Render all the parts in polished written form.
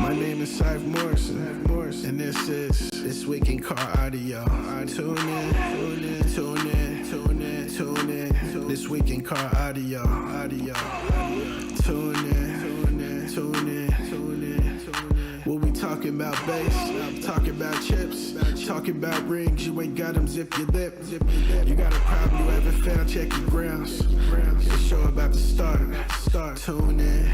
My name is Cypher Morrison, and this is This Week in Car Audio. Tune in. This Week in Car Audio. Tune in. We'll be talking about bass, talking about chips, talking about rings. You ain't got them, zip your lip. You got a problem you haven't found, check your grounds. The show about to start. Tune in.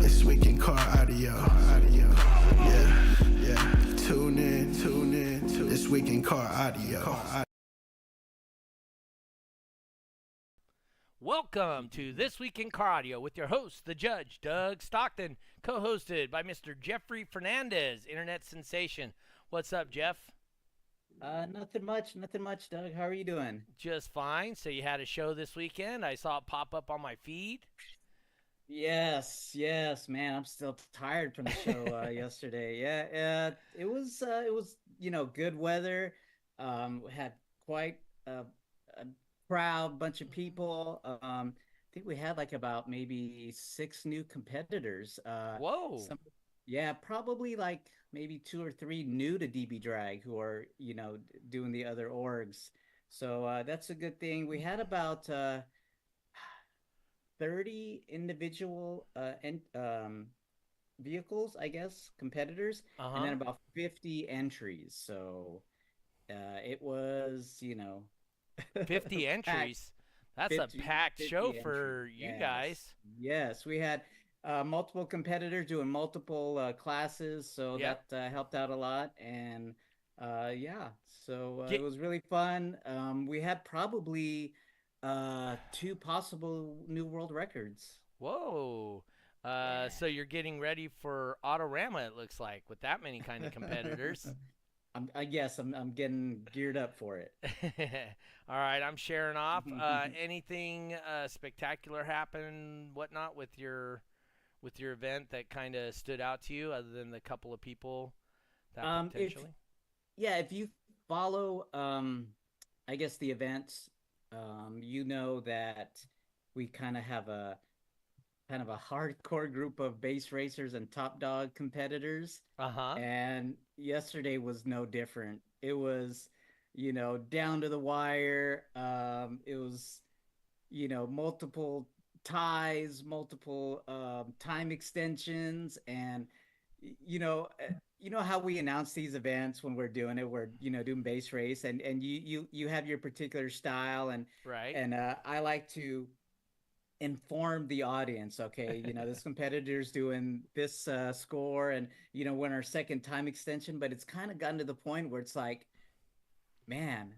This Week in Car Audio. Yeah. Tune in. This Week in Car Audio. Welcome to This Week in Car Audio with your host, the Judge, Doug Stockton, co-hosted by Mr. Jeffrey Fernandez, internet sensation. What's up, Jeff? Nothing much, Doug. How are you doing? Just fine. So you had a show this weekend. I saw it pop up on my feed. Yes, man. I'm still tired from the show yesterday. Yeah, it was good weather. We had quite a crowd, bunch of people. I think we had like about maybe 6 new competitors. Whoa. Probably like maybe 2 or 3 new to DB Drag who are, doing the other orgs. So that's a good thing. We had about 30 individual vehicles, I guess, competitors, and then about 50 entries. So it was, 50 entries. That's 50, a packed show for you guys. Yes, we had multiple competitors doing multiple classes, so that helped out a lot. And it was really fun. We had probably 2 possible new world records. Whoa. So you're getting ready for Autorama, it looks like, with that many kind of competitors. I guess I'm getting geared up for it. All right, I'm sharing off. Anything spectacular happen, whatnot, with your event that kind of stood out to you, other than the couple of people that potentially? If you follow, I guess, the events, you know that we kind of have a hardcore group of base racers and top dog competitors. And yesterday was no different. It was, down to the wire. It was, multiple ties, multiple time extensions, and how we announce these events when we're doing it. We're doing base race, and you have your particular style, and right. And I like to inform the audience. Okay, this competitor's doing this score, and we're in our second time extension. But it's kind of gotten to the point where it's like, man,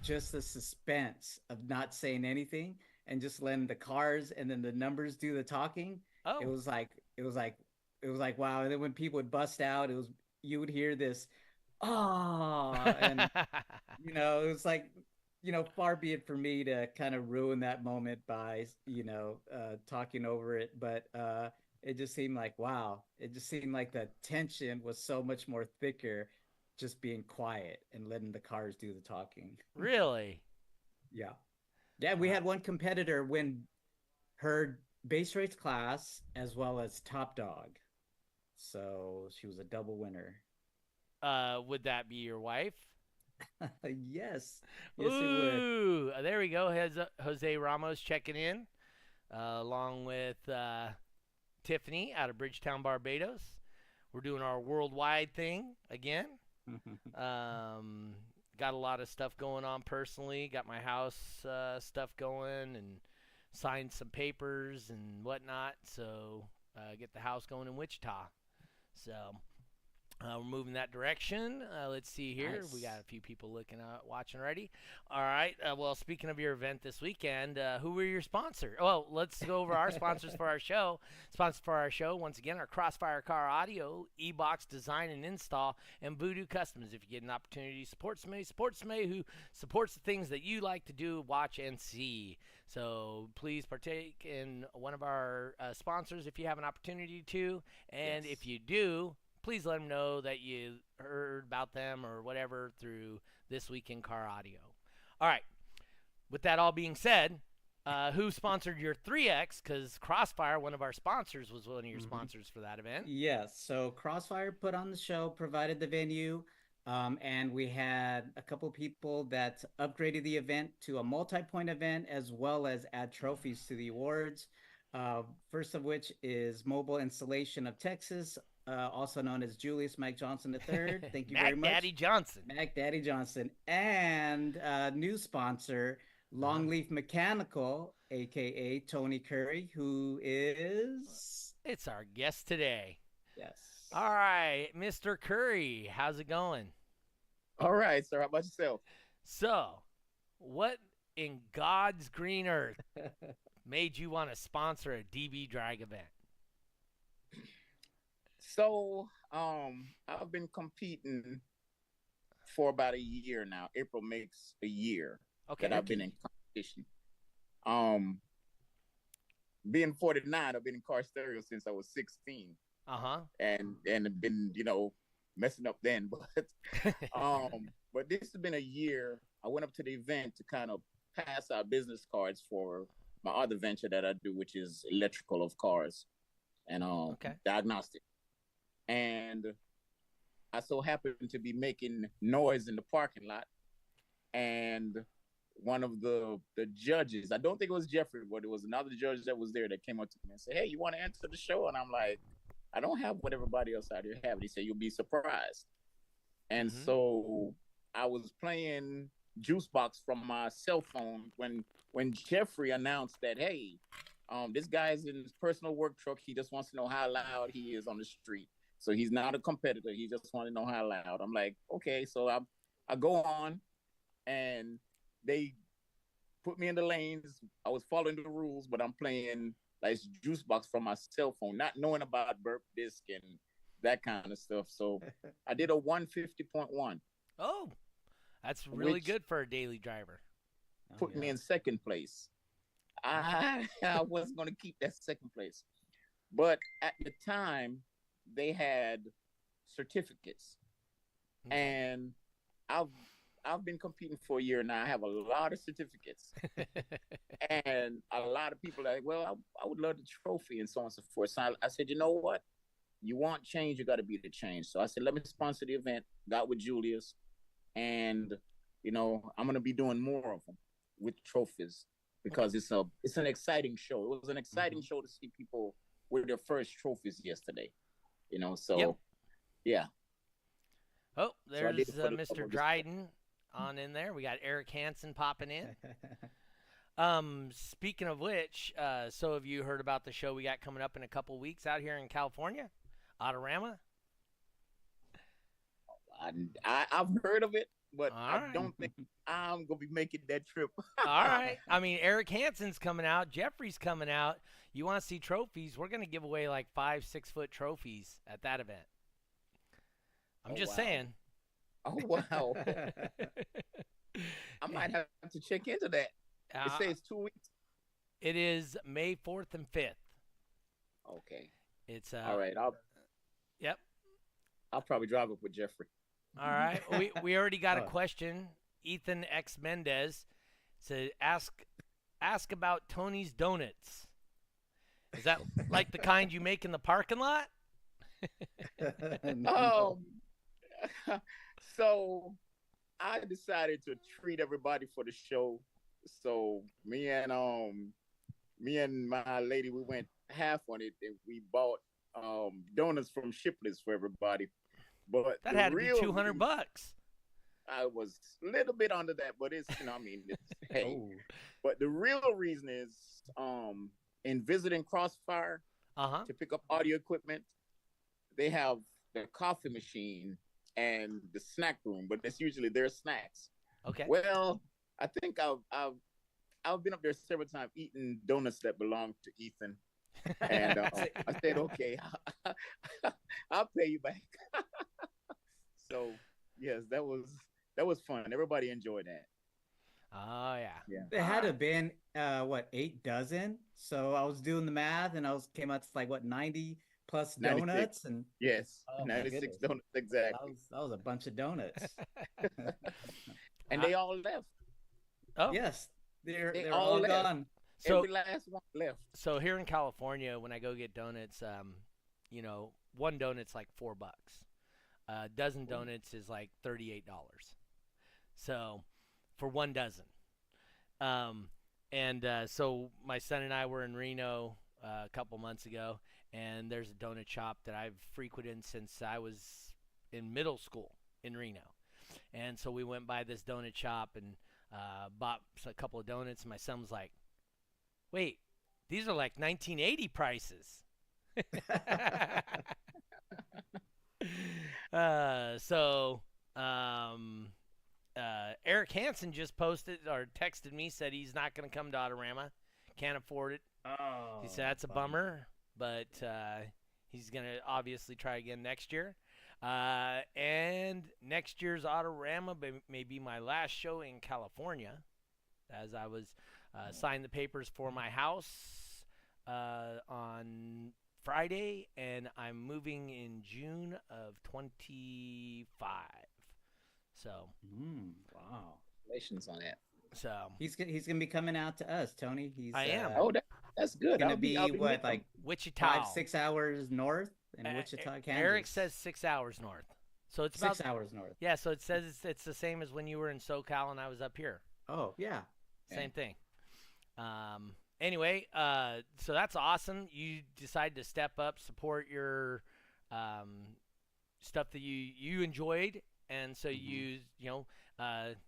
just the suspense of not saying anything and just letting the cars and then the numbers do the talking. It was like wow. And then when people would bust out, you would hear this, and it was like, far be it for me to kind of ruin that moment by talking over it, but it just seemed like, wow, it just seemed like the tension was so much more thicker just being quiet and letting the cars do the talking. Really? Yeah, we had one competitor win her base race class as well as top dog, so she was a double winner. Would that be your wife? Yes, Ooh, it would. There we go. Jose Ramos checking in, along with Tiffany out of Bridgetown, Barbados. We're doing our worldwide thing again. Got a lot of stuff going on personally. Got my house stuff going, and signed some papers and whatnot. So get the house going in Wichita. So we're moving that direction. Let's see here. Nice. We got a few people watching already. All right. Well, speaking of your event this weekend, who were your sponsor? Well, let's go over our sponsors for our show. Sponsors for our show, once again, are Crossfire Car Audio, E-Box Design and Install, and Voodoo Customs. If you get an opportunity to support somebody who supports the things that you like to do, watch, and see. So please partake in one of our sponsors if you have an opportunity to. And if you do, please let them know that you heard about them or whatever through This Week in Car Audio. All right. With that all being said, who sponsored your 3X? Because Crossfire, one of our sponsors, was one of your sponsors for that event. Yes. So Crossfire put on the show, provided the venue, and we had a couple people that upgraded the event to a multi-point event as well as add trophies to the awards. First of which is Mobile Installation of Texas, also known as Julius Mike Johnson III. Thank you very Mac much. Daddy Johnson. Mac Daddy Johnson. And new sponsor, Longleaf Mechanical, aka Tony Currie, who is It's our guest today. yes. All right, Mr. Currie, how's it going? All right, sir. How about yourself? So, what in God's green earth made you want to sponsor a DB drag event? So, I've been competing for about a year now. April makes a year that I've been in competition. Being 49, I've been in car stereo since I was 16. And have been, messing up then. But this has been a year. I went up to the event to kind of pass out business cards for my other venture that I do, which is electrical of cars and diagnostic. And I so happened to be making noise in the parking lot, and one of the judges, I don't think it was Jeffrey, but it was another judge that was there that came up to me and said, "Hey, you want to enter the show?" And I'm like, "I don't have what everybody else out here have." And he said, "You'll be surprised." And so I was playing Juicebox from my cell phone when Jeffrey announced that, "Hey, this guy's in his personal work truck. He just wants to know how loud he is on the street. So he's not a competitor. He just wants to know how loud." I'm like, okay. So I go on, and they put me in the lanes. I was following the rules, but I'm playing like Juicebox from my cell phone, not knowing about burp disc and that kind of stuff. So I did a 150.1. Oh, that's really good for a daily driver. Put me in second place. I wasn't going to keep that second place. But at the time, they had certificates. And I've been competing for a year now. I have a lot of certificates. And a lot of people are like, "Well, I would love the trophy," and so on and so forth. So I said, you know what? You want change, you got to be the change. So I said, let me sponsor the event. Got with Julius. And, I'm going to be doing more of them with trophies because it's an exciting show. It was an exciting show to see people with their first trophies yesterday. Yeah. Oh, there's Mr. Dryden on in there. We got Eric Hansen popping in. Speaking of which, so have you heard about the show we got coming up in a couple weeks out here in California? Autorama? I've heard of it, but I don't think I'm going to be making that trip. All right. I mean, Eric Hansen's coming out. Jeffrey's coming out. You want to see trophies? We're going to give away like 5-6 foot trophies at that event. I'm just saying. Oh, wow. I might have to check into that. It says 2 weeks. It is May 4th and 5th. Okay. It's all right. Yep. I'll probably drive up with Jeffrey. All right. We already got a question. Ethan X Mendez said, ask about Tony's Donuts. Is that like the kind you make in the parking lot? So I decided to treat everybody for the show. So me and my lady, we went half on it, and we bought donuts from Shipley's for everybody. But that had to be $200. I was a little bit under that, but it's hey. But the real reason is in visiting Crossfire to pick up audio equipment, they have the coffee machine and the snack room, but that's usually their snacks. Okay. Well, I think I've been up there several times eating donuts that belong to Ethan, and I said, okay, I'll pay you back. So yes, that was fun. Everybody enjoyed that. Oh yeah. It had to have been 8 dozen. So I was doing the math, and came out to like 90 plus 96. donuts, and yes, 96 donuts exactly. That was a bunch of donuts. And they all left. Oh, Yes, They they're all all left. gone. so Every last one left. so here in California, when I go get donuts, one donut's like $4. A dozen donuts is like $38. So for one dozen. Um, so my son and I were in Reno a couple months ago, and there's a donut shop that I've frequented since I was in middle school in Reno. And so we went by this donut shop and bought a couple of donuts. And my son was like, "Wait, these are like 1980 prices." So Eric Hansen just posted or texted me, said he's not going to come to Autorama. Can't afford it. Oh, He said that's a bummer, but he's going to obviously try again next year. And next year's Autorama may be my last show in California, as I was signed the papers for my house on Friday, and I'm moving in June of 25. So, wow. Congratulations on that. so He's gonna be coming out to us, Tony. I am. Oh, that's good. Gonna I'll be meeting what, him. like Wichita. 5-6 hours north in Wichita, Kansas. Eric says 6 hours north. So it's 6 about hours north. Yeah, so it says it's the same as when you were in SoCal and I was up here. Oh yeah. Same thing. Anyway, so that's awesome. You decided to step up, support your stuff that you enjoyed, and so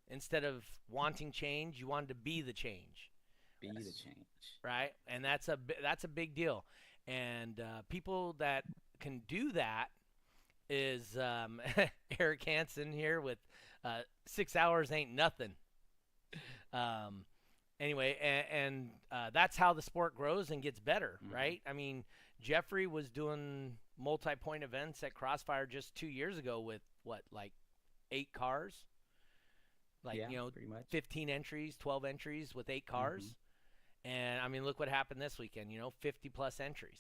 instead of wanting change, you wanted to be the change. Be the change. Right, and that's a big deal. And people that can do that is Eric Hansen here with 6 hours ain't nothing. Anyway, and that's how the sport grows and gets better, right? I mean, Jeffrey was doing multi-point events at Crossfire just 2 years ago with like 8 cars, pretty much. 15 entries, 12 entries with 8 cars. And I mean, look what happened this weekend, 50 plus entries.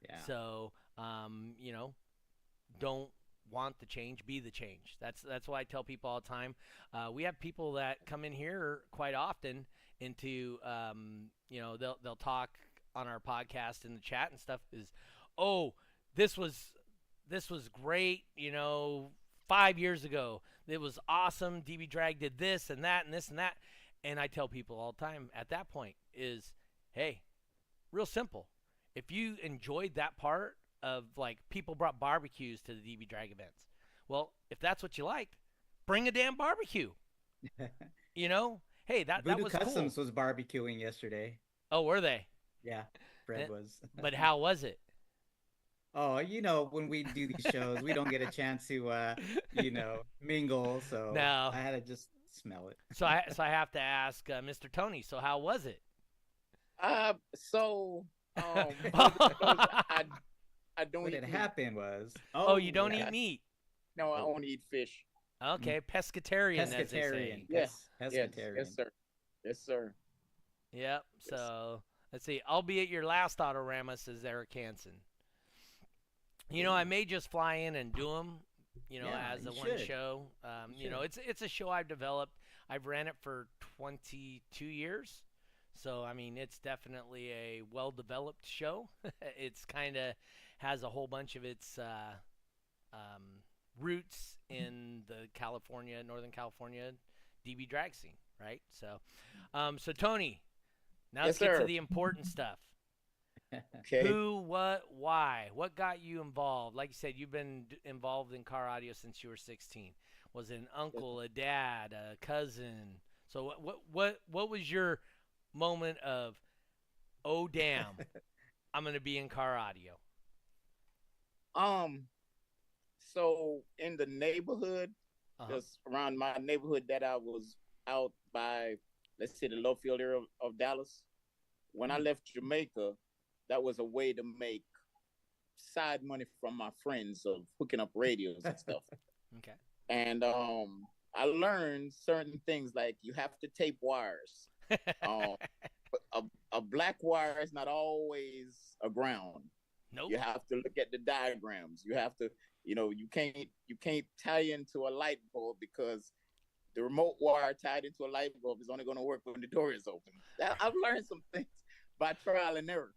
Yeah. So, don't want the change, be the change. That's why I tell people all the time. We have people that come in here quite often into, they'll talk on our podcast in the chat and stuff is, oh, this was great, 5 years ago. It was awesome. DB Drag did this and that and this and that. And I tell people all the time at that point is, hey, real simple. If you enjoyed that part of like people brought barbecues to the DB Drag events, well, if that's what you liked, bring a damn barbecue. Hey, that Voodoo was Customs cool. was barbecuing yesterday. Oh, were they? Yeah, Fred was. But how was it? Oh, when we do these shows, we don't get a chance to, mingle. So No. I had to just smell it. So I have to ask Mr. Tony. So how was it? I don't. What had happened was. Oh, you don't eat meat. No, I only eat fish. Okay, pescatarian. As they say. Yes, pescatarian. Yes, sir. Yes, sir. Yep. So let's see. I'll be at your last Autorama, says Eric Hansen. I may just fly in and do them, as a one show. It's a show I've developed. I've ran it for 22 years. So, I mean, it's definitely a well-developed show. It's kind of has a whole bunch of its roots in the Northern California DB drag scene, right? So, so Tony, now let's get to the important stuff. Okay. Who, what, why? What got you involved? Like you said, you've been involved in car audio since you were 16. Was it an uncle, a dad, a cousin? So what was your moment of, oh damn, I'm gonna be in car audio? So in the neighborhood, just around my neighborhood that I was out by, let's say the Lowfield area of Dallas. When I left Jamaica, that was a way to make side money from my friends of hooking up radios and stuff. Okay. And I learned certain things like you have to tape wires. A black wire is not always a ground. Nope. You have to look at the diagrams. You have to, you can't tie into a light bulb because the remote wire tied into a light bulb is only going to work when the door is open. I've learned some things by trial and error.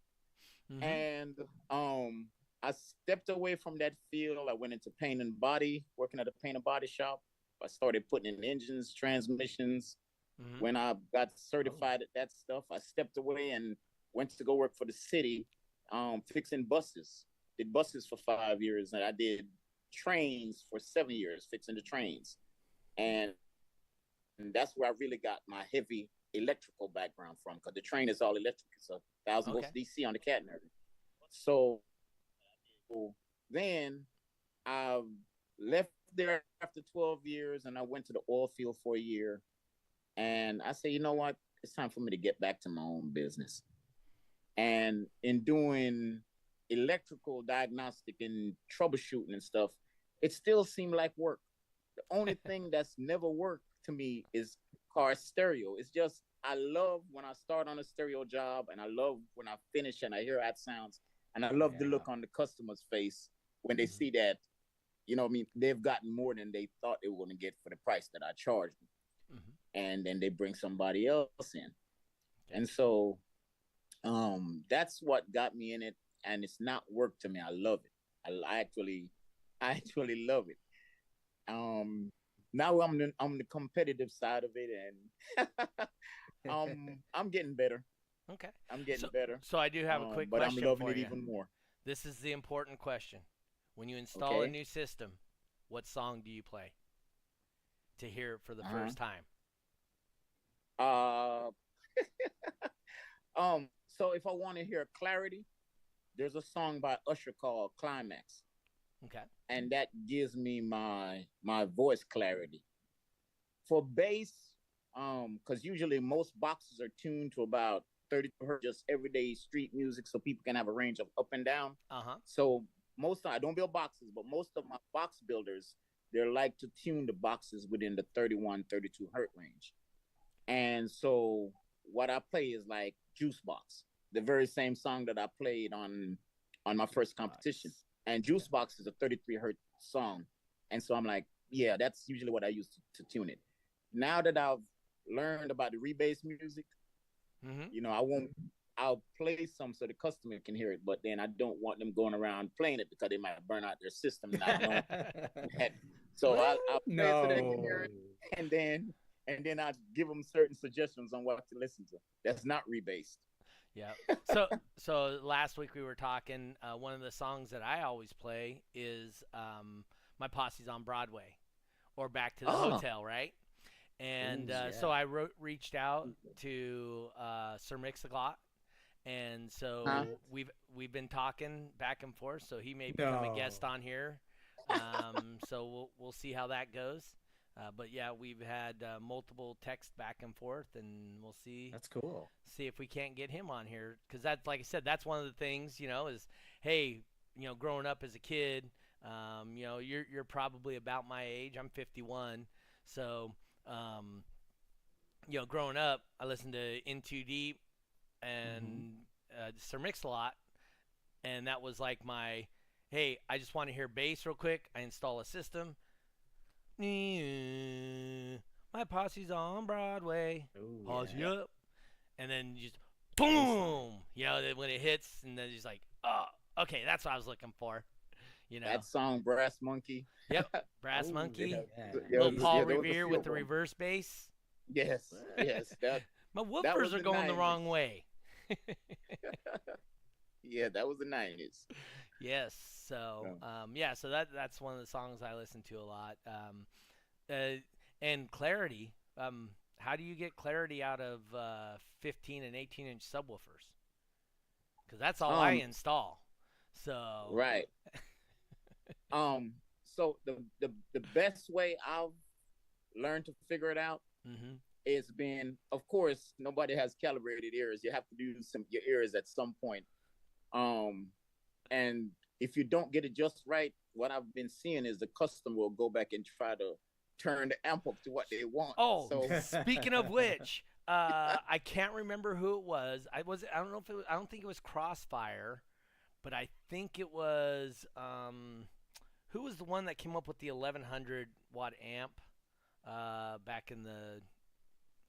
And I stepped away from that field. I went into paint and body, working at a paint and body shop. I started putting in engines, transmissions. When I got certified at that stuff, I stepped away and went to go work for the city, fixing buses. Did buses for 5 years, and I did trains for 7 years, fixing the trains. And that's where I really got my heavy electrical background from, because the train is all electric. It's a 1,000 volts DC on the catenary. So then I left there after 12 years, and I went to the oil field for a year. And I said, you know what? It's time for me to get back to my own business. And in doing electrical diagnostic and troubleshooting and stuff, it still seemed like work. The only thing that's never worked to me is car stereo. It's just, I love when I start on a stereo job, and I love when I finish and I hear how it sounds. And I love the look on the customer's face when they see that, you know, I mean, they've gotten more than they thought they were going to get for the price that I charged them. And then they bring somebody else in. And so that's what got me in it. And it's not work to me. I love it. I actually love it. Now I'm the competitive side of it, and I'm getting better. Okay. I'm getting better. So I do have a quick but question I'm loving for it you. even more. This is the important question. When you install a new system, what song do you play to hear it for the first time? So if I want to hear clarity, there's a song by Usher called Climax. Okay. And that gives me my voice clarity. For bass, because usually most boxes are tuned to about 30 hertz, just everyday street music, so people can have a range of up and down. So I don't build boxes, but most of my box builders, they like to tune the boxes within the 31, 32 hertz range. And so what I play is like Juice Box, the very same song that I played on my first competition. And Juice Box is a 33 hertz song. And so I'm like, yeah, that's usually what I use to tune it. Now that I've learned about the rebase music, you know, I'll play some so the customer can hear it, but then I don't want them going around playing it because they might burn out their system. So I'll play it so they can hear it, and then I give them certain suggestions on what to listen to. That's not rebased. Yeah. So last week we were talking. One of the songs that I always play is "My Posse's on Broadway," or "Back to the Hotel," right? And so I reached out to Sir Mix-a-Lot, and so we've been talking back and forth. So he may become a guest on here. So we'll see how that goes. But yeah, we've had multiple texts back and forth, and we'll see. That's cool. See if we can't get him on here, because that's, like I said, that's one of the things, you know, is, hey, you know, growing up as a kid, you know, you're probably about my age. I'm 51, so you know, growing up, I listened to In Too Deep and Sir Mix-a-Lot, and that was like my, hey, I just want to hear bass real quick. I install a system. My posse's on Broadway. Posse up. And then just boom. You know, when it hits, and then just like, oh, okay, that's what I was looking for. You know. That song, Brass Monkey. Yep, Brass Monkey. Little Paul Revere with the reverse bass. Yes. My woofers are going 90s. The wrong way. Yeah, that was the 90s. Yes. So, so that's one of the songs I listen to a lot. And clarity. How do you get clarity out of 15 and 18-inch subwoofers? Because that's all I install. So right. So the best way I've learned to figure it out is been, of course, nobody has calibrated ears. You have to do your ears at some point. And if you don't get it just right, what I've been seeing is the customer will go back and try to turn the amp up to what they want. Oh, so speaking of which, I can't remember who it was. I don't think it was Crossfire, but I think it was who was the one that came up with the 1100 watt amp? back in the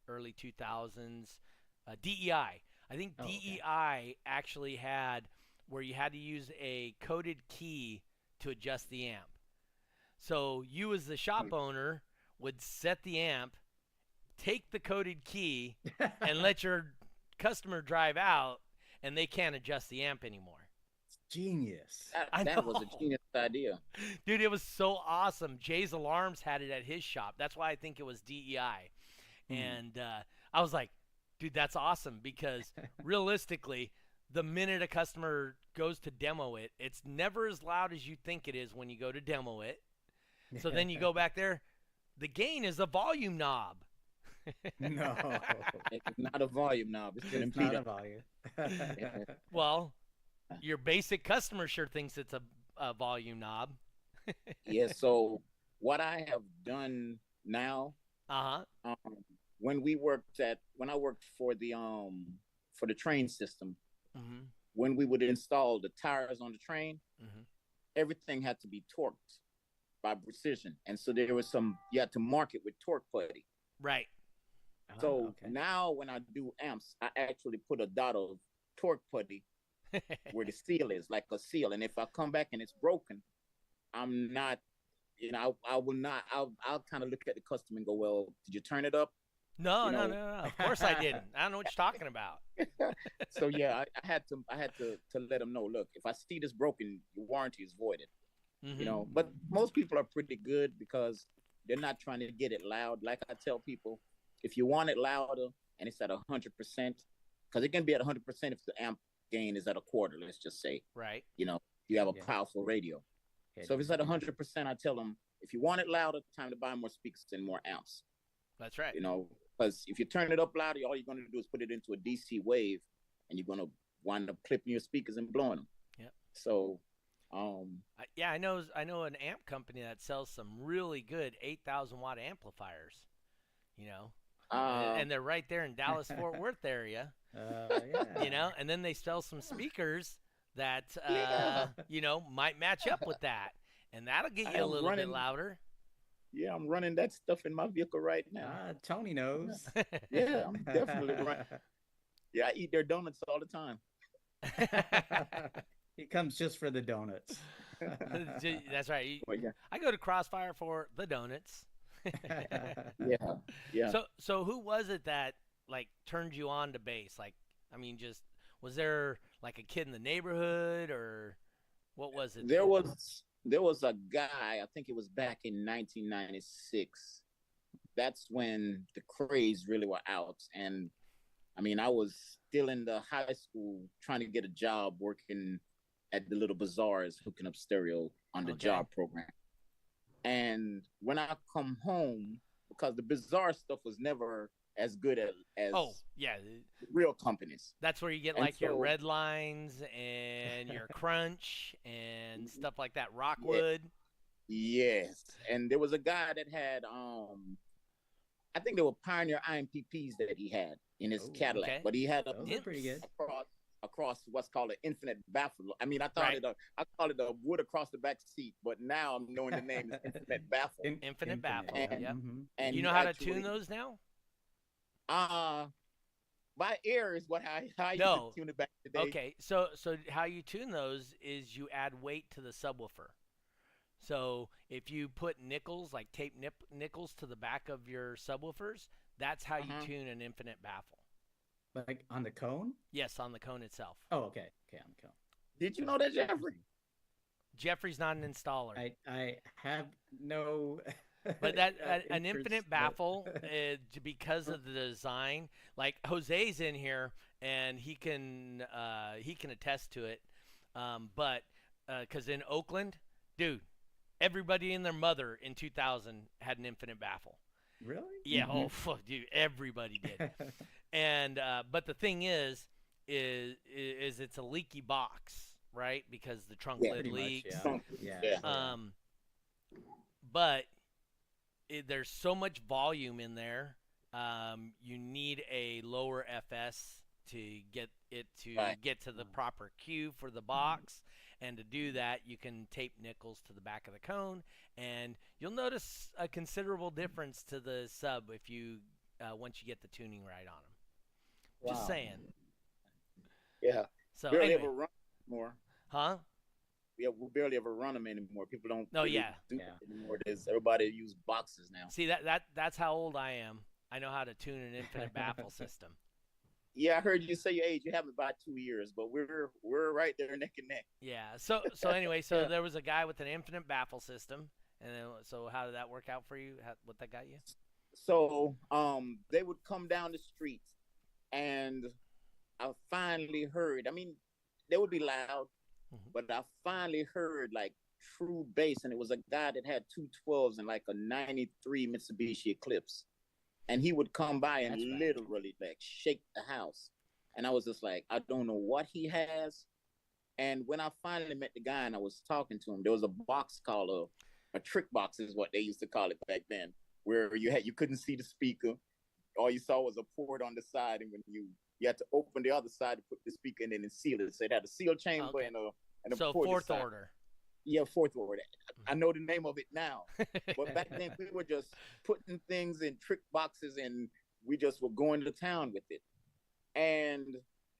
early 2000s. DEI. I think DEI actually had where you had to use a coded key to adjust the amp. So you as the shop owner would set the amp, take the coded key, and let your customer drive out, and they can't adjust the amp anymore. Genius. That was a genius idea. Dude, it was so awesome. Jay's Alarms had it at his shop. That's why I think it was DEI. And I was like, dude, that's awesome, because realistically, the minute a customer goes to demo it, it's never as loud as you think it is when you go to demo it. So then you go back there, the gain is a volume knob. No. It's not a volume knob. It's an It's not a impedance. volume. Well, your basic customer sure thinks it's a volume knob. Yeah, so what I have done now, when I worked for the train system, when we would install the tires on the train, everything had to be torqued by precision, and so there was you had to mark it with torque putty. Right. So now when I do amps, I actually put a dot of torque putty where the seal is, like a seal. And if I come back and it's broken, I'm not, I will not, I'll kind of look at the customer and go, well, did you turn it up? No. Of course I didn't. I don't know what you're talking about. So yeah, I had to let them know, look, if I see this broken, your warranty is voided. But most people are pretty good because they're not trying to get it loud. Like I tell people, if you want it louder and it's at 100%, because it can be at 100% if the amp gain is at a quarter, let's just say. Right. You have a powerful radio. So if it's at 100%, I tell them, if you want it louder, time to buy more speakers and more amps. That's right. Because if you turn it up louder, all you're going to do is put it into a DC wave, and you're going to wind up clipping your speakers and blowing them. Yep. So, I know an amp company that sells some really good 8,000 watt amplifiers. And they're right there in Dallas Fort Worth area. And then they sell some speakers that might match up with that, and that'll get you a little bit louder. Yeah, I'm running that stuff in my vehicle right now. Tony knows. Yeah, I'm definitely running. Yeah, I eat their donuts all the time. He comes just for the donuts. That's right. I go to Crossfire for the donuts. Yeah. So who was it that turned you on to bass? Was there a kid in the neighborhood, or what was it? There was a guy, I think it was back in 1996. That's when the craze really were out. And I was still in the high school trying to get a job working at the little bazaars, hooking up stereo on the job program. And when I come home, because the bazaar stuff was never as good as real companies. That's where you get your Red Lines and your Crunch and stuff like that, Rockwood. Yes. And there was a guy that had I think they were Pioneer IMPPs that he had in his Cadillac, but he had those are pretty good. Across what's called an infinite baffle. I call it a wood across the back seat, but now I'm knowing the name is infinite baffle. Infinite baffle. And you know how to tune those now? By ear is how I used to tune it back today. Okay, so how you tune those is you add weight to the subwoofer. So if you put nickels, tape nickels to the back of your subwoofers, that's how you tune an infinite baffle. On the cone? Yes, on the cone itself. Oh, okay. Okay, on the cone. Did you know that, Jeffrey? Jeffrey's not an installer. I have no... But an infinite baffle, because of the design, Jose's in here, and he can attest to it. But because in Oakland, dude, everybody and their mother in 2000 had an infinite baffle. Really? Yeah. Oh, fuck, dude, everybody did. And but the thing is it's a leaky box, right? Because the trunk lid leaks. But there's so much volume in there. You need a lower FS to get it to get to the proper cue for the box, And to do that, you can tape nickels to the back of the cone, and you'll notice a considerable difference to the sub if you once you get the tuning right on them. Wow. Just saying. Yeah. So barely anyway. ever run anymore. Huh? Yeah, we barely ever run them anymore. People don't. Oh, really yeah. do that anymore. Everybody use boxes now. See, that's how old I am. I know how to tune an infinite baffle system. Yeah, I heard you say your age. You have about 2 years, but we're right there neck and neck. Yeah. So anyway, so there was a guy with an infinite baffle system, and then so how did that work out for you? What that got you? So they would come down the street, and I finally heard. I mean, they would be loud, but I finally heard like true bass, and it was a guy that had 212s and like a '93 Mitsubishi Eclipse. And he would come by and literally like shake the house. And I was just like, I don't know what he has. And when I finally met the guy and I was talking to him, there was a box called a trick box is what they used to call it back then, where you couldn't see the speaker. All you saw was a port on the side. And when you had to open the other side to put the speaker in and seal it. So it had a seal chamber and a so port fourth inside. order. Yeah, fourth order. I know the name of it now. But back then, we were just putting things in trick boxes, and we just were going to town with it. And,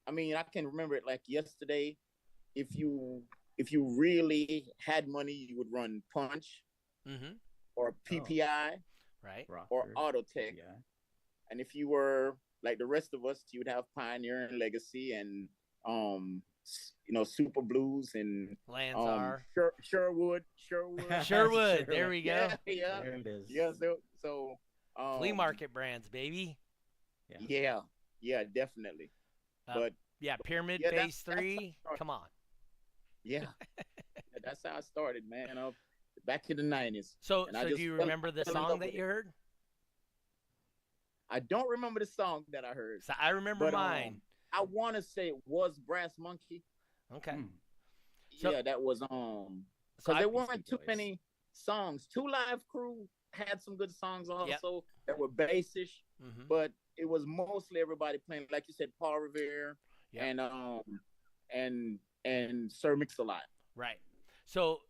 I mean, I can remember it like yesterday. If you really had money, you would run Punch or PPI or Autotech. Yeah. And if you were like the rest of us, you would have Pioneer and Legacy and Super Blues and Lanzar, Sherwood. There we go. Yeah. There it is. Yeah. So flea market brands, baby. Yeah, definitely. But Pyramid Phase 3. Come on. Yeah, that's how I started, man. Back in the '90s. So do you remember the song that you heard? I don't remember the song that I heard. So I remember mine. I want to say it was Brass Monkey. Okay. So, yeah, that was because there weren't too many songs. Two Live Crew had some good songs also that were bassish, but it was mostly everybody playing, like you said, Paul Revere and Sir Mix-a-Lot. Right. So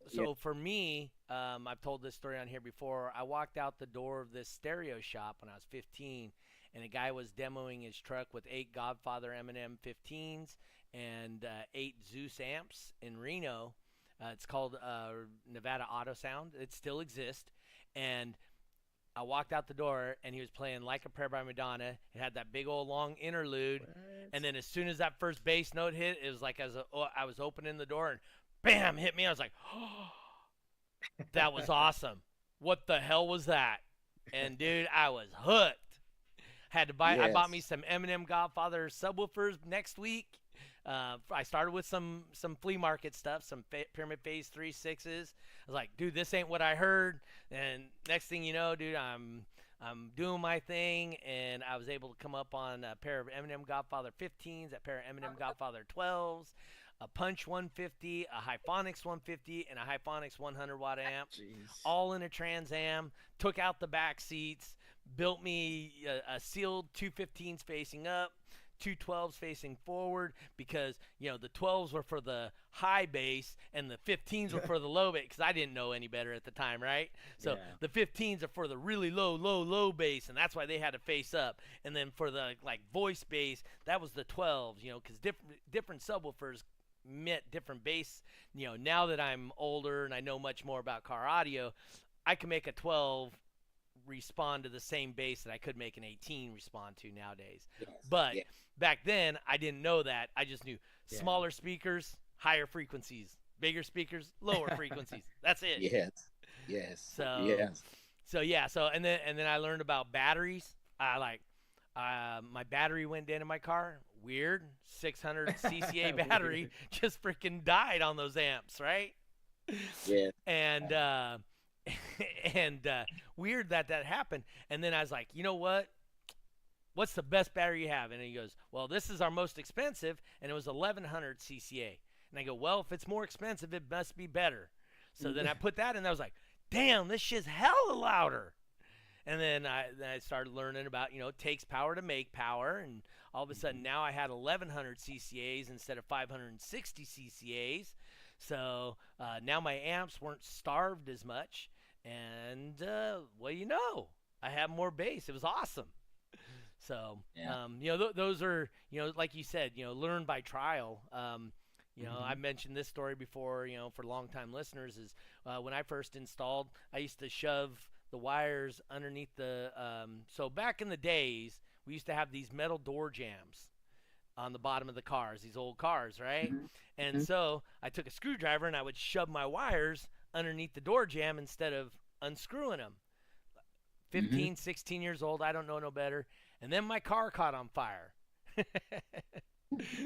for me, I've told this story on here before. I walked out the door of this stereo shop when I was 15, and a guy was demoing his truck with 8 Godfather M&M 15s and 8 Zeus amps in Reno. It's called Nevada Auto Sound. It still exists. And I walked out the door, and he was playing Like a Prayer by Madonna. It had that big old long interlude. What? And then as soon as that first bass note hit, it was like I was opening the door, and bam, hit me. I was like, oh, that was awesome. What the hell was that? And, dude, I was hooked. Had to buy. I bought me some M&M Godfather subwoofers next week. I started with some flea market stuff, some Pyramid Phase 3 6s. I was like, dude, this ain't what I heard. And next thing you know, dude, I'm doing my thing, and I was able to come up on a pair of M&M Godfather 15s, a pair of M&M Godfather 12s, a Punch 150, a Hyphonics 150, and a Hyphonics 100-watt amp, all in a Trans Am. Took out the back seats, built me a sealed 215s facing up, 212s facing forward, because the 12s were for the high bass and the 15s were for the low bass, because I didn't know any better at the time, right? So the 15s are for the really low bass, and that's why they had to face up. And then for the voice bass, that was the 12s, because different subwoofers meant different bass. Now that I'm older and I know much more about car audio, I can make a 12 respond to the same bass that I could make an 18 respond to nowadays. But back then, I didn't know that. I just knew smaller speakers, higher frequencies, bigger speakers, lower frequencies. That's it. Yes. So and then I learned about batteries. My battery went dead in my car. Weird. 600 CCA battery just freaking died on those amps, right? Yeah. And weird that happened. And then I was like, you know what? What's the best battery you have? And he goes, well, this is our most expensive, and it was 1100 CCA. And I go, well, if it's more expensive, it must be better. So then I put that in, and I was like, damn, this shit's hella louder. And then I started learning about, it takes power to make power, and all of a sudden now I had 1100 CCAs instead of 560 CCAs. So now my amps weren't starved as much, and well, I have more bass. It was awesome. So those are like you said, learn by trial. I mentioned this story before. For long-time listeners, is when I first installed, I used to shove the wires underneath the. So back in the days, we used to have these metal door jams on the bottom of the cars, these old cars, right? And so I took a screwdriver and I would shove my wires underneath the door jam instead of unscrewing them. 15, 16 years old, I don't know no better. And then my car caught on fire.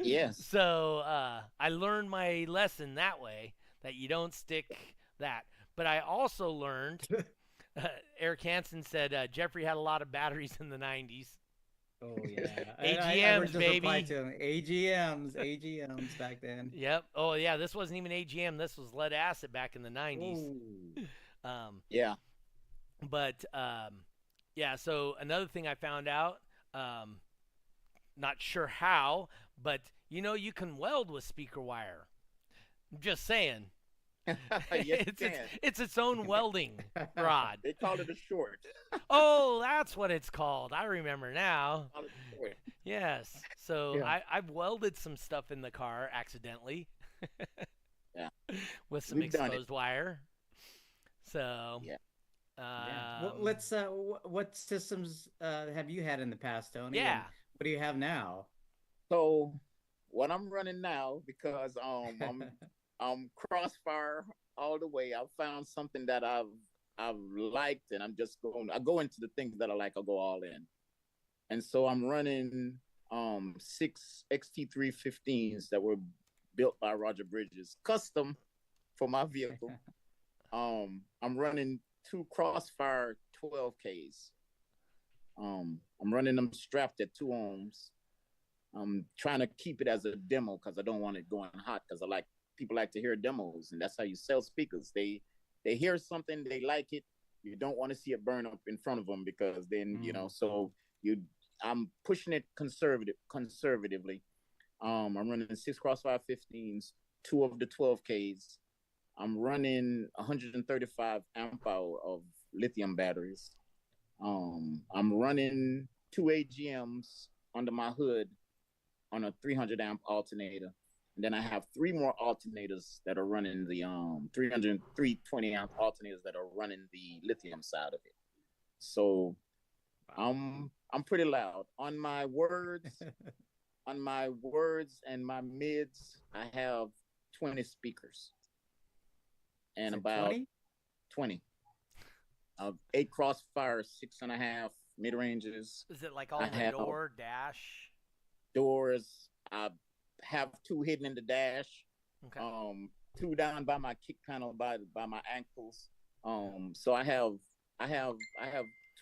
Yes. So I learned my lesson that way, that you don't stick that. But I also learned, Eric Hansen said Jeffrey had a lot of batteries in the 90s. Oh, yeah. AGMs, baby. AGMs back then. Yep. Oh, yeah, this wasn't even AGM. This was lead acid back in the 90s. Yeah. But, yeah, so another thing I found out, not sure how, but, you can weld with speaker wire. I'm just saying. Yes, it's its own welding rod. They call it a short. Oh, that's what it's called. I remember now. Yes. So I've welded some stuff in the car accidentally. Yeah. With some exposed wire. So. Yeah. Well, let's. What systems have you had in the past, Tony? Yeah. And what do you have now? So, what I'm running now, because I'm crossfire all the way. I found something that I've liked, and I go into the things that I like. I'll go all in, and so I'm running 6 XT315s that were built by Roger Bridges, custom for my vehicle. I'm running 2 Crossfire 12Ks. I'm running them strapped at 2 ohms. I'm trying to keep it as a demo because I don't want it going hot, because people like to hear demos, and that's how you sell speakers. They hear something, they like it. You don't want to see it burn up in front of them, because then I'm pushing it conservatively. I'm running 6 Crossfire 15s, 2 of the 12Ks. I'm running 135 amp hour of lithium batteries. I'm running 2 AGMs under my hood on a 300 amp alternator. And then I have 3 more alternators that are running the 320 amp alternators that are running the lithium side of it. So I'm pretty loud on my words. On my words and my mids, I have 20 speakers. And about 20. 8 Crossfire 6.5 mid ranges. Is it like all the door dash doors? I have 2 hidden in the dash. Okay. 2 down by my kick panel by my ankles. So I have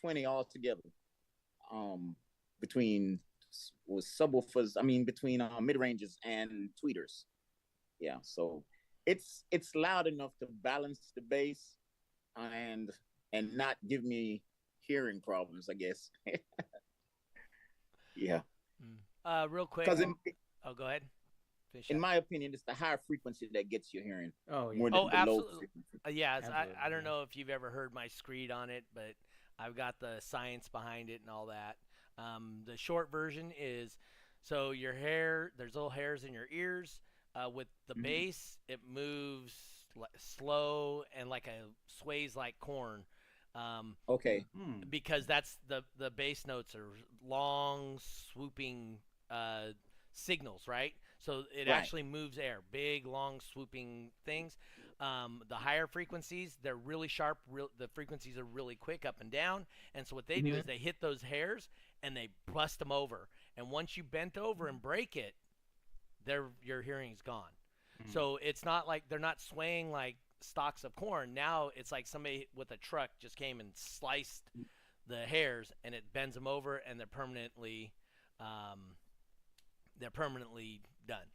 20 altogether. Between subwoofers, between mid ranges and tweeters. Yeah, so it's loud enough to balance the bass and not give me hearing problems, I guess. Yeah. Real quick. Because go ahead. In my opinion, it's the higher frequency that gets you hearing. Oh, yeah. More than the absolutely. low frequency. Yes, I don't know if you've ever heard my screed on it, but I've got the science behind it and all that. The short version is, so your hair, there's little hairs in your ears. With the bass, it moves slow and sways like corn. Okay. Because that's the bass notes are long, swooping signals, right? So it actually moves air, big, long, swooping things. The higher frequencies, they're really sharp. The frequencies are really quick up and down. And so what they do is they hit those hairs and they bust them over. And once you bent over and break it, your hearing's gone. So it's not like they're not swaying like stalks of corn. Now it's like somebody with a truck just came and sliced the hairs, and it bends them over, and they're permanently done.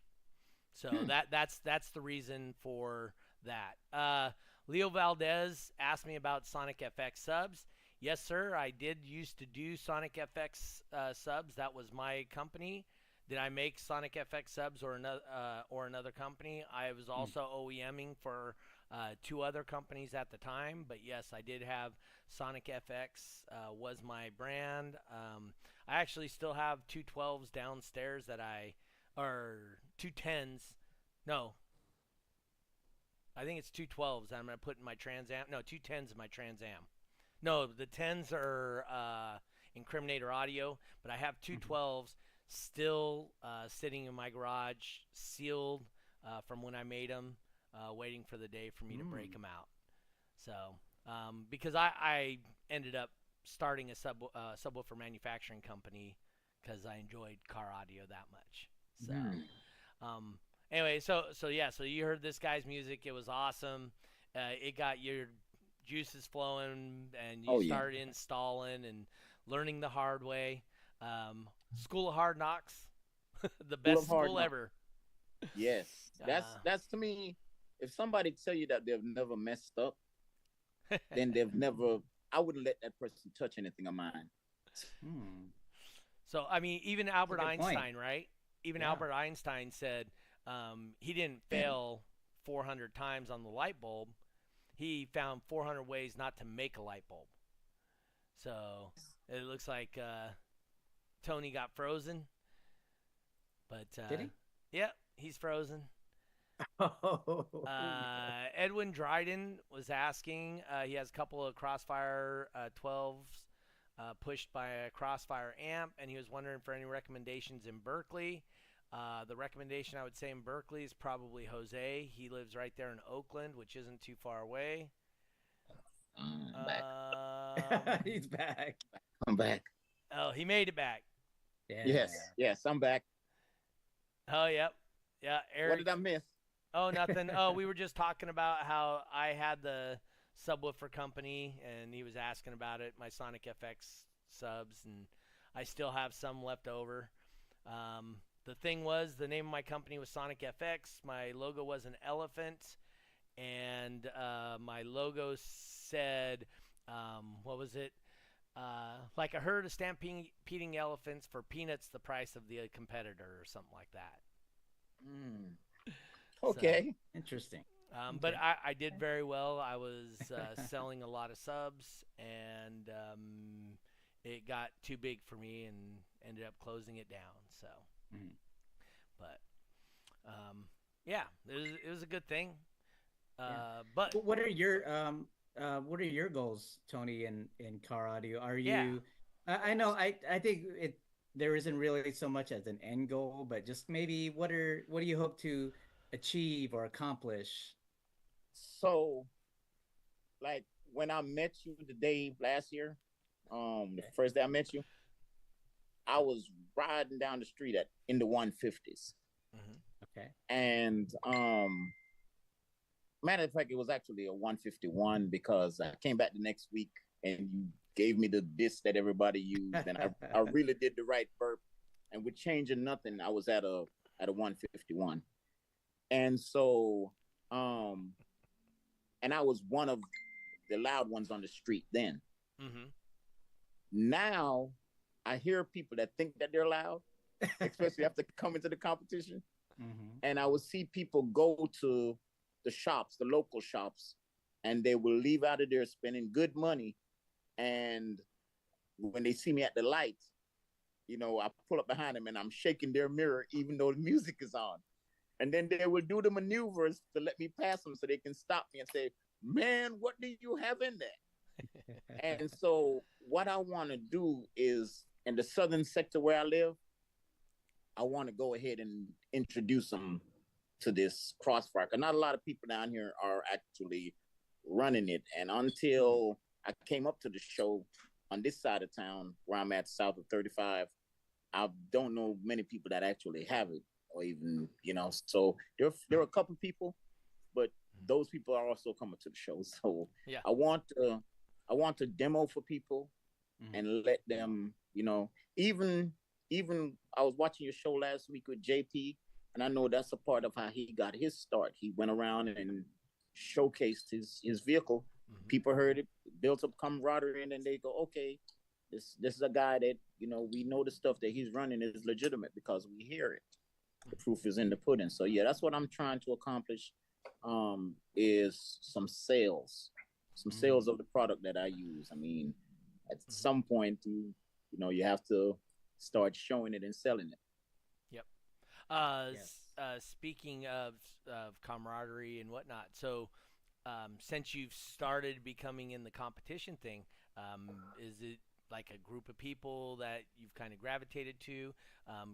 So that's the reason for that. Leo Valdez asked me about Sonic FX subs. Yes, sir. I did used to do Sonic FX subs. That was my company. did I make Sonic FX subs or another company? I was also OEMing for 2 other companies at the time, but yes, I did have Sonic FX was my brand. I actually still have 212s downstairs or 210s. No, I think it's 212s that I'm going to put in my Trans Am. No, 210s in my Trans Am. No, the 10s are Incriminator Audio, but I have 212s still sitting in my garage, sealed from when I made them, waiting for the day for me to break them out. So, because I ended up starting a subwoofer manufacturing company because I enjoyed car audio that much. So, anyway, so you heard this guy's music. It was awesome. It got your juices flowing, and you started installing and learning the hard way. School of Hard Knocks, the best school ever. Yes, that's to me. If somebody tell you that they've never messed up, then they've never. I wouldn't let that person touch anything of mine. So I mean, even Albert Einstein, right? Even Albert Einstein said he didn't fail 400 times on the light bulb. He found 400 ways not to make a light bulb. So it looks like Tony got frozen. But did he? Yeah, he's frozen. Edwin Dryden was asking. He has a couple of Crossfire 12s pushed by a Crossfire amp, and he was wondering for any recommendations in Berkeley. The recommendation I would say in Berkeley is probably Jose. He lives right there in Oakland, which isn't too far away. Back. He's back. I'm back. Oh, he made it back. Yeah. Yes, I'm back. Oh, yep. Yeah, Eric. What did I miss? Oh, nothing. We were just talking about how I had the subwoofer company, and he was asking about it, my Sonic FX subs, and I still have some left over. The thing was, the name of my company was Sonic FX. My logo was an elephant, and my logo said, what was it? Like a herd of stampeding elephants for peanuts the price of the competitor, or something like that. Okay. So, interesting. But I did very well. I was selling a lot of subs, and it got too big for me and ended up closing it down. So, but yeah, it was a good thing. But what are your goals, Tony, in car audio? Are you? I know. I think there isn't really so much as an end goal, but just maybe what do you hope to achieve or accomplish? So, like when I met you the day last year, the first day I met you, I was riding down the street in the 150s. Okay. And matter of fact, it was actually a 151 because I came back the next week and you gave me the disc that everybody used, and I really did the right burp. And with changing nothing, I was at a 151. And so, and I was one of the loud ones on the street then. Now, I hear people that think that they're loud, especially after coming to the competition. And I would see people go to the shops, the local shops, and they will leave out of there spending good money. And when they see me at the light, you know, I pull up behind them and I'm shaking their mirror, even though the music is on. And then they will do the maneuvers to let me pass them so they can stop me and say, man, what do you have in there? And so what I want to do is, in the southern sector where I live, I want to go ahead and introduce them to this Crossfire. Because not a lot of people down here are actually running it. And until I came up to the show on this side of town, where I'm at south of 35, I don't know many people that actually have it, or even, you know. So there are a couple people, but those people are also coming to the show. So yeah. I want to demo for people and let them, you know, even I was watching your show last week with JP, and I know that's a part of how he got his start. He went around and showcased his vehicle. People heard it, built up camaraderie, and then they go, okay, This is a guy that, you know, we know the stuff that he's running is legitimate because we hear it. The proof is in the pudding. So yeah, that's what I'm trying to accomplish. Is some sales of the product that I use. I mean, at some point, you have to start showing it and selling it. Yep. Yes. Speaking of camaraderie and whatnot, so since you've started becoming in the competition thing, is it like a group of people that you've kind of gravitated to,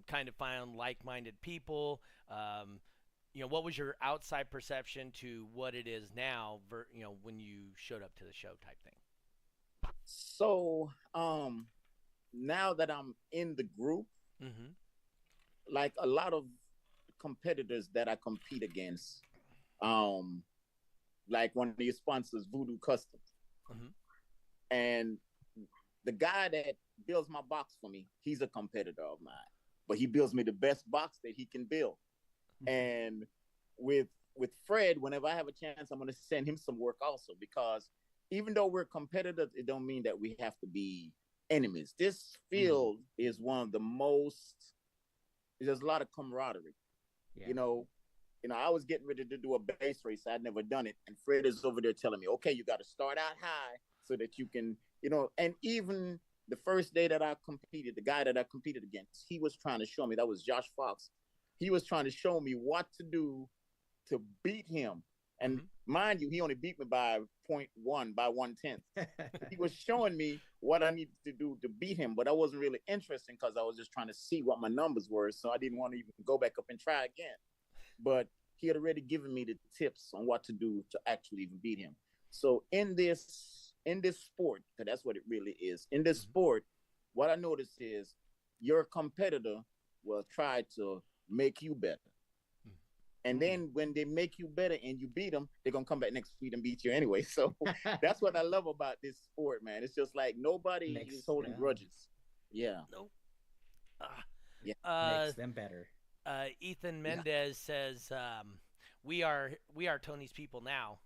kind of found like-minded people? What was your outside perception to what it is now, when you showed up to the show type thing? So, now that I'm in the group, like a lot of competitors that I compete against, like one of your sponsors, Voodoo Customs, and the guy that builds my box for me, he's a competitor of mine, but he builds me the best box that he can build. And with Fred, whenever I have a chance, I'm going to send him some work also, because even though we're competitors, it don't mean that we have to be enemies. This field is one of the most, there's a lot of camaraderie. Yeah. I was getting ready to do a base race. I'd never done it. And Fred is over there telling me, okay, you got to start out high so that you can, and even the first day that I competed, the guy that I competed against, he was trying to show me, that was Josh Fox. He was trying to show me what to do to beat him. And mind you, he only beat me by 0.1, by 1/10. He was showing me what I needed to do to beat him, but I wasn't really interested because I was just trying to see what my numbers were. So I didn't want to even go back up and try again. But he had already given me the tips on what to do to actually even beat him. So in this sport, because that's what it really is, in this sport, what I noticed is your competitor will try to make you better. And then when they make you better and you beat them, they're going to come back next week and beat you anyway. So that's what I love about this sport, man. It's just like nobody is holding grudges. Yeah. Nope. Makes them better. Ethan Mendez says, we are Tony's people now.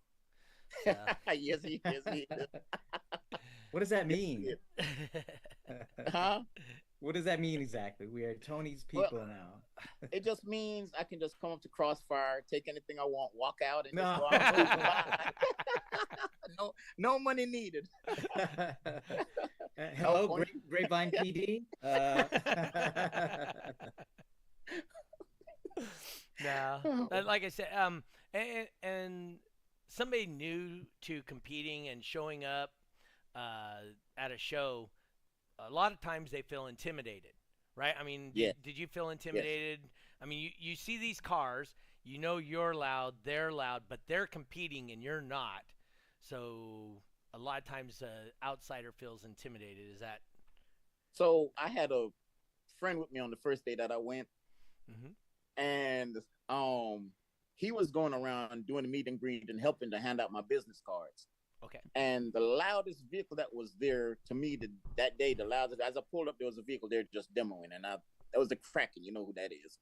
So. Yes, he is. What does that mean? Huh? What does that mean exactly? We are Tony's people now. It just means I can just come up to Crossfire, take anything I want, walk out, and just go out. No money needed. Hello, Grapevine PD. No, like I said, and somebody new to competing and showing up at a show, a lot of times they feel intimidated, right? I mean, did you feel intimidated? Yes. I mean, you see these cars, you're loud, they're loud, but they're competing and you're not. So a lot of times outsider feels intimidated. Is that? So I had a friend with me on the first day that I went, and he was going around doing the meet and greet and helping to hand out my business cards. Okay. And the loudest vehicle that was there to me that day, the loudest, as I pulled up, there was a vehicle there just demoing, and that was the Kraken. You know who that is.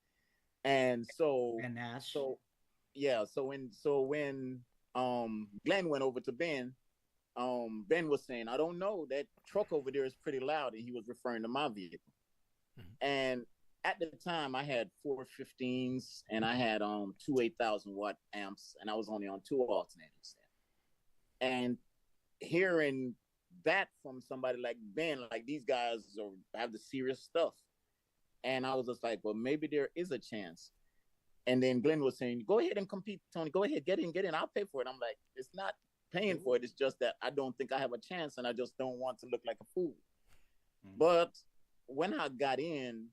And so, and Nash. So when Glenn went over to Ben, Ben was saying, I don't know, that truck over there is pretty loud, and he was referring to my vehicle. And at the time, I had 415s, and I had two 8,000 watt amps, and I was only on 2 alternators. And hearing that from somebody like Ben, like these guys have the serious stuff. And I was just like, well, maybe there is a chance. And then Glenn was saying, go ahead and compete, Tony. Go ahead, get in. I'll pay for it. I'm like, it's not paying for it. It's just that I don't think I have a chance, and I just don't want to look like a fool. But when I got in,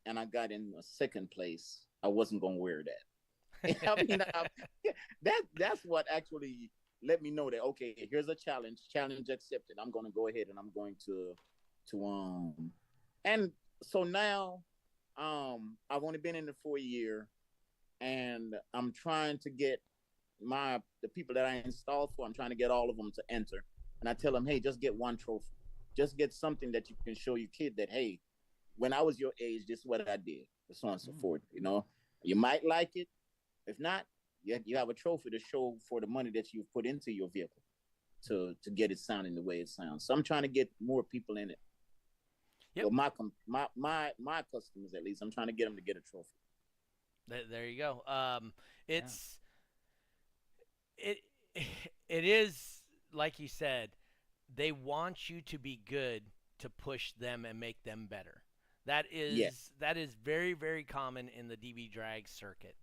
and I got in a second place, I wasn't going to wear that. I mean, that's what actually let me know that, okay, here's a challenge accepted. I'm going to go ahead and I'm going to and so now I've only been in it for a year, and I'm trying to get the people that I installed for, I'm trying to get all of them to enter. And I tell them, hey, just get one trophy. Just get something that you can show your kid that, hey, when I was your age, this is what I did, and so on and so forth. You might like it. If not, you have a trophy to show for the money that you've put into your vehicle to get it sounding the way it sounds. So I'm trying to get more people in it. Yep. Well, my customers, at least, I'm trying to get them to get a trophy. There you go. It's it it is like you said. They want you to be good to push them and make them better. That is very, very common in the DB drag circuit.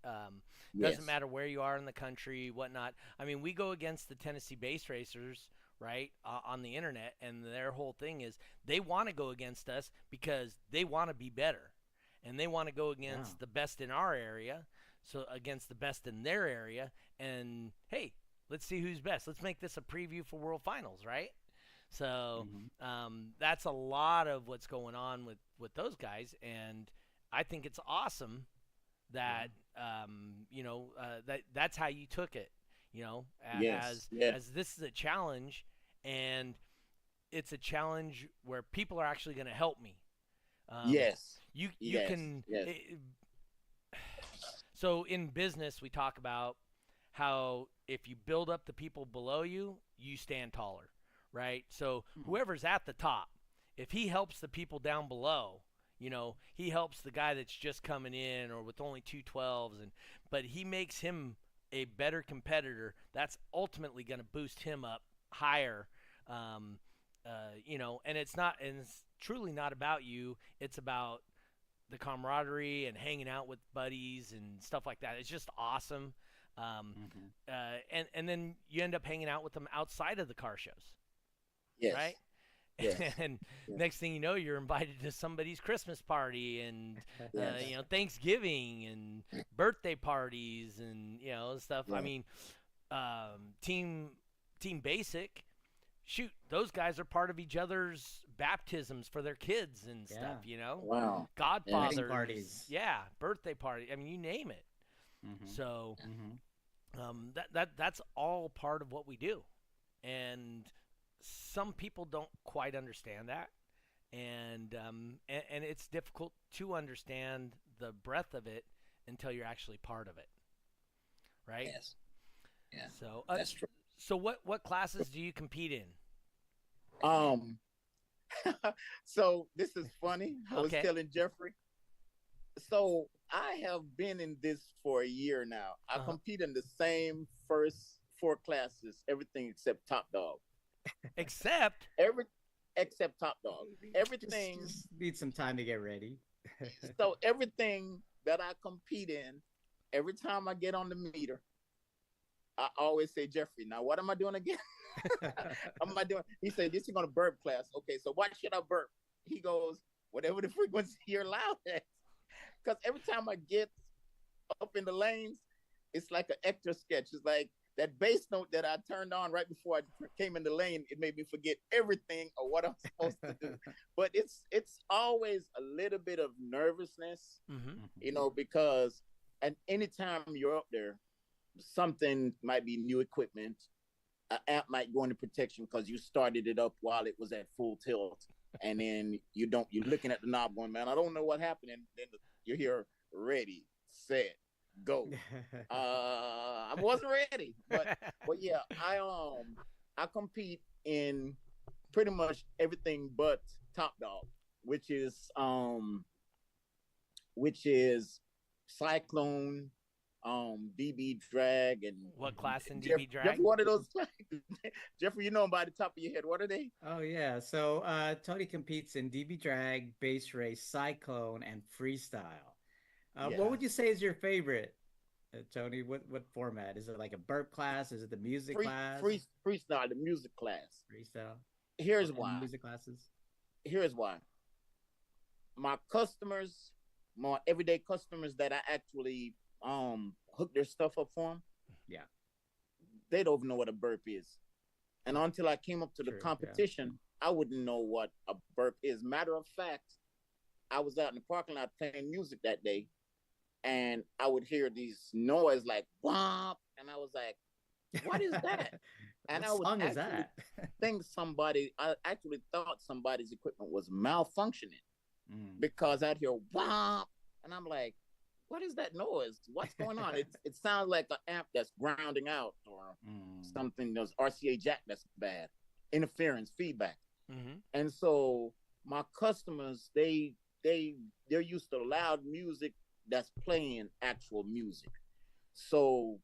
Doesn't matter where you are in the country, whatnot. I mean, we go against the Tennessee base racers, right, on the internet, and their whole thing is they want to go against us because they want to be better, and they want to go against the best in our area, so against the best in their area, and hey, let's see who's best. Let's make this a preview for World Finals, right? So that's a lot of what's going on with those guys, and I think it's awesome that that's how you took it, as this is a challenge, and it's a challenge where people are actually going to help me. You can. So in business, we talk about how if you build up the people below you, you stand taller. Right? So whoever's at the top, if he helps the people down below, he helps the guy that's just coming in or with only 212s, but he makes him a better competitor, that's ultimately going to boost him up higher. And it's truly not about you. It's about the camaraderie and hanging out with buddies and stuff like that. It's just awesome. And then you end up hanging out with them outside of the car shows. Yes. Right? Yes. And next thing you know, you're invited to somebody's Christmas party and, Thanksgiving and birthday parties and, stuff. Yeah. I mean, Team Basic, shoot, those guys are part of each other's baptisms for their kids and stuff, Wow. Godfathers. Wedding parties. Yeah, birthday party. I mean, you name it. So that's all part of what we do. And some people don't quite understand that, and it's difficult to understand the breadth of it until you're actually part of it, right? Yes. Yeah. So that's true. So what classes do you compete in? So this is funny. I was telling Jeffrey. So I have been in this for a year now. I compete in the same first 4 classes, everything except Top Dog. Except Top Dog. Everything just need some time to get ready. So everything that I compete in, every time I get on the meter, I always say, Jeffrey, now what am I doing again? What am I doing? He said, this is going to burp class. Okay, so what should I burp? He goes, whatever the frequency you're allowed at. Because every time I get up in the lanes, it's like an extra sketch. It's like that bass note that I turned on right before I came in the lane, it made me forget everything or what I'm supposed to do. But it's always a little bit of nervousness, because at any time you're up there, something might be new equipment. An amp might go into protection because you started it up while it was at full tilt. And then you're looking at the knob going, man, I don't know what happened. And then you're here ready, set, go. I wasn't ready, but yeah, I compete in pretty much everything but Top Dog, which is Cyclone, DB drag, and what class in DB drag? Jeffrey, what are those? Jeffrey, you know them by the top of your head. What are they? Oh yeah, so Tony competes in DB drag, base race, cyclone, and freestyle. What would you say is your favorite, Tony? What format? Is it like a burp class? Is it the music class? Freestyle, the music class. Freestyle. Here's why. Music classes. Here's why. My customers, my everyday customers that I actually hook their stuff up for them, they don't know what a burp is. And until I came up to the competition, I wouldn't know what a burp is. Matter of fact, I was out in the parking lot playing music that day, and I would hear these noise like womp, and I was like, what is that? And what song is that? I actually thought somebody's equipment was malfunctioning because I'd hear womp, and I'm like, what is that noise? What's going on? It sounds like an amp that's grounding out or something. There's RCA jack that's bad, interference, feedback. And so my customers, they're used to loud music that's playing actual music. So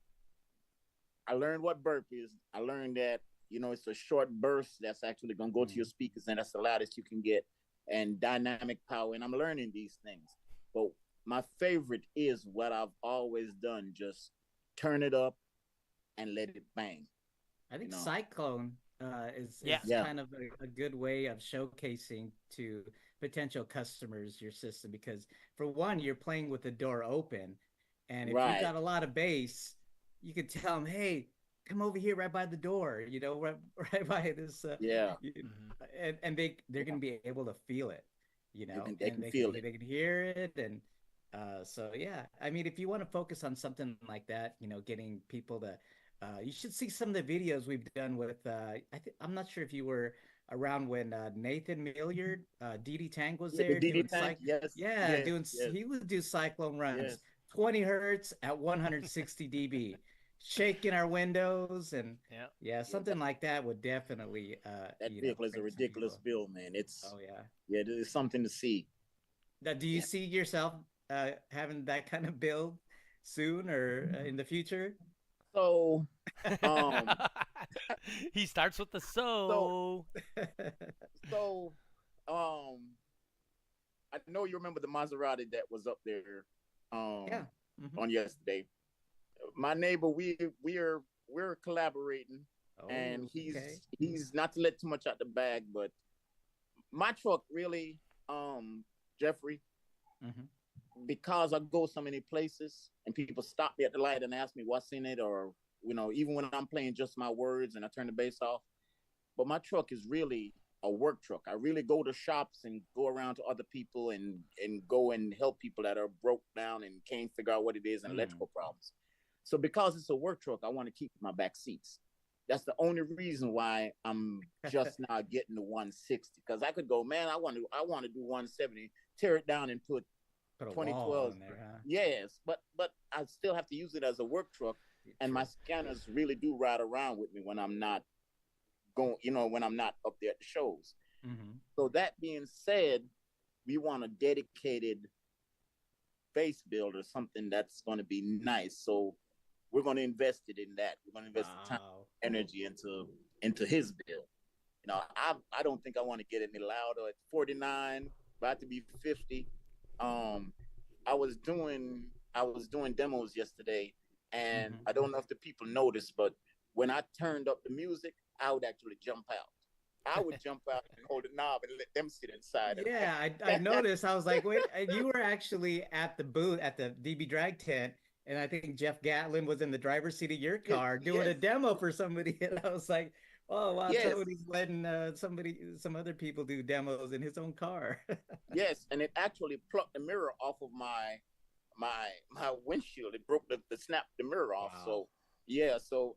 I learned what burp is. I learned that, it's a short burst that's actually going to go to your speakers, and that's the loudest you can get, and dynamic power. And I'm learning these things. But my favorite is what I've always done: just turn it up and let it bang. I think Cyclone is kind of a good way of showcasing to potential customers your system, because for one, you're playing with the door open, and if you've got a lot of bass, you could tell them, hey, come over here right by the door, right by this. And they're going to be able to feel it, they can feel it. They can hear it. And so, yeah, I mean, if you want to focus on something like that, getting people to, you should see some of the videos we've done with, I'm not sure if you were around when Nathan Milliard, DD Tank was there. DD Tank, he would do Cyclone runs, 20 hertz at 160 dB, shaking our windows, and something like that would definitely that vehicle is a ridiculous build, man. It's there's something to see. Now, do you see yourself having that kind of build soon or in the future? So he starts with the so I know you remember the Maserati that was up there on yesterday. My neighbor, we're collaborating, and he's not to let too much out the bag, but my truck really, Jeffrey, because I go so many places and people stop me at the light and ask me what's in it, or even when I'm playing just my words and I turn the bass off. But my truck is really a work truck. I really go to shops and go around to other people and go and help people that are broke down and can't figure out what it is and electrical problems. So because it's a work truck, I want to keep my back seats. That's the only reason why I'm just now getting the 160, because I could go, man, I want to do 170, tear it down and put 2012 in there, huh? Yes, but I still have to use it as a work truck, and my scanners really do ride around with me when I'm not going, when I'm not up there at the shows. So that being said, we want a dedicated base build or something that's going to be nice. So we're going to invest it in that. We're going to invest time, energy into his build. I don't think I want to get any louder. At 49, about to be 50. I was doing demos yesterday, and I don't know if the people noticed, but when I turned up the music, I would actually jump out. I would jump out and hold the knob and let them sit inside. Yeah, I noticed. I was like, wait, you were actually at the booth at the DB Drag tent, and I think Jeff Gatlin was in the driver's seat of your car doing a demo for somebody, and I was like, oh wow, somebody's letting some other people do demos in his own car. Yes, and it actually plucked the mirror off of my windshield. It broke snapped the mirror off. Wow. So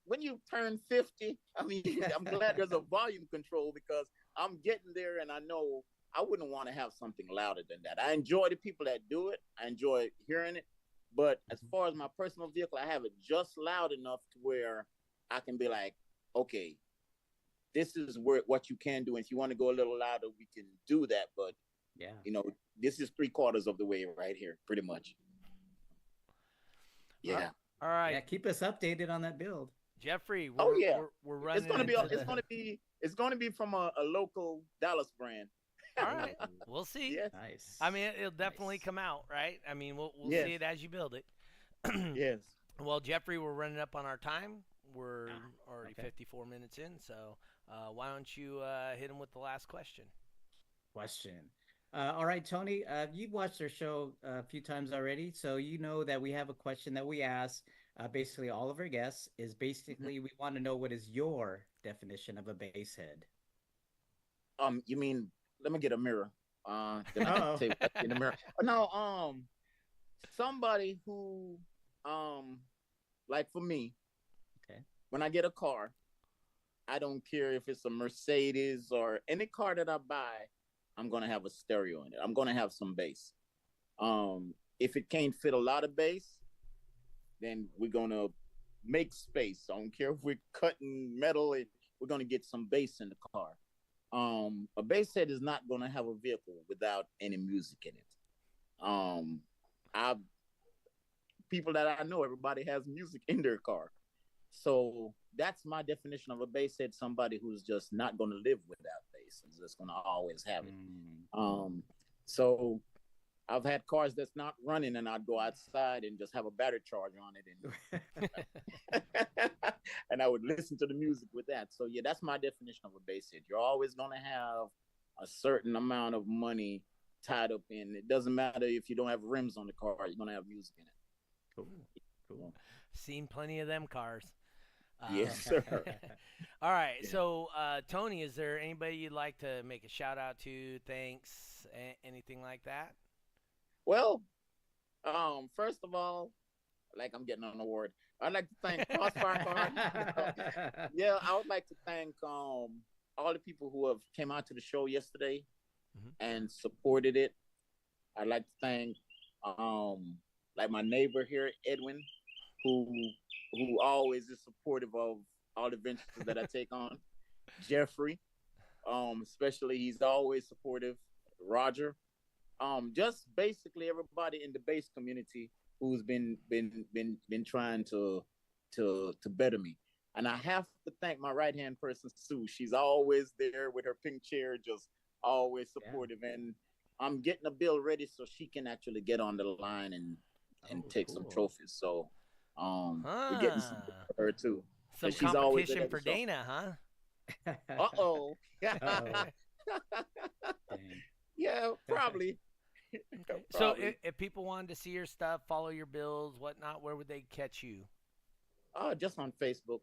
when you turn 50, I mean, I'm glad there's a volume control, because I'm getting there, and I know I wouldn't want to have something louder than that. I enjoy the people that do it. I enjoy hearing it. But as far as my personal vehicle, I have it just loud enough to where I can be like, okay, this is what you can do. And if you want to go a little louder, we can do that. But this is 3/4 of the way right here, pretty much. Yeah. All right. Yeah, keep us updated on that build, Jeffrey. We're running. It's gonna be from a local Dallas brand. All right, we'll see. Yes. Nice. I mean, it'll definitely come out, right? I mean, we'll see it as you build it. Yes. Well, Jeffrey, we're running up on our time. We're already 54 minutes in, so why don't you hit him with the last question? All right, Tony, you've watched our show a few times already, so you know that we have a question that we ask basically all of our guests. Is basically we want to know, what is your definition of a bass head? You mean, let me get a mirror. Then I can say what's in the mirror. No, somebody who, like for me, when I get a car, I don't care if it's a Mercedes or any car that I buy, I'm going to have a stereo in it. I'm going to have some bass. If it can't fit a lot of bass, then we're going to make space. I don't care if we're cutting metal, we're going to get some bass in the car. A bass head is not going to have a vehicle without any music in it. I People that I know, everybody has music in their car. So that's my definition of a bass head: somebody who's just not going to live without bass, is just going to always have it. So I've had cars that's not running, and I'd go outside and just have a battery charger on it, and and I would listen to the music with that. So yeah, that's my definition of a bass head. You're always going to have a certain amount of money tied up in. It doesn't matter if you don't have rims on the car; you're going to have music in it. Cool. Seen plenty of them cars. Yes, sir. All right. Yeah. So, Tony, is there anybody you'd like to make a shout out to? Thanks, anything like that? Well, first of all, like I'm getting an award. I'd like to thank Crossfire Car. Yeah, I would like to thank all the people who have came out to the show yesterday and supported it. I'd like to thank like my neighbor here, Edwin, who always is supportive of all the ventures that I take on. Jeffrey, especially, he's always supportive. Roger, just basically everybody in the bass community who's been trying to better me. And I have to thank my right hand person, Sue. She's always there with her pink chair, just always supportive. Yeah. And I'm getting a bill ready so she can actually get on the line and take some trophies. So we're getting some for her too. Some she's competition for Dana, huh? Uh-oh. Yeah, probably. Okay. So if people wanted to see your stuff, follow your bills, whatnot, where would they catch you? Just on Facebook,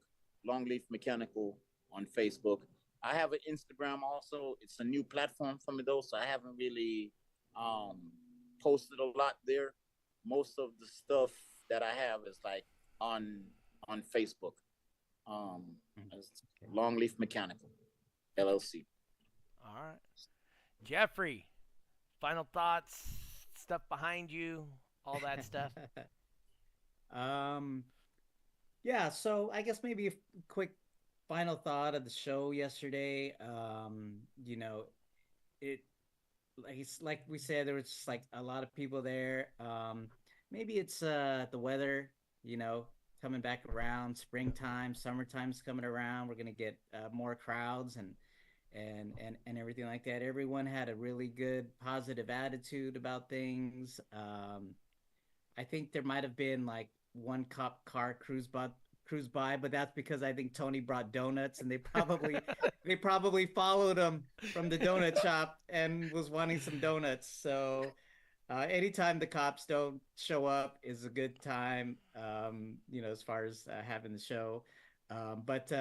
Longleaf Mechanical on Facebook. I have an Instagram also. It's a new platform for me though, so I haven't really posted a lot there. Most of the stuff that I have is like on Facebook. Longleaf Mechanical, LLC. All right. Jeffrey, final thoughts, stuff behind you, all that stuff. Yeah, so I guess maybe a quick final thought of the show yesterday. You know, like we said, there was just like a lot of people there. Maybe it's the weather, you know, coming back around, springtime, summertime's coming around. We're gonna get more crowds and everything like that. Everyone had a really good positive attitude about things. I think there might have been like one cop car cruise by, but that's because I think Tony brought donuts and they probably followed him from the donut shop and was wanting some donuts. So anytime the cops don't show up is a good time, you know, as far as having the show. But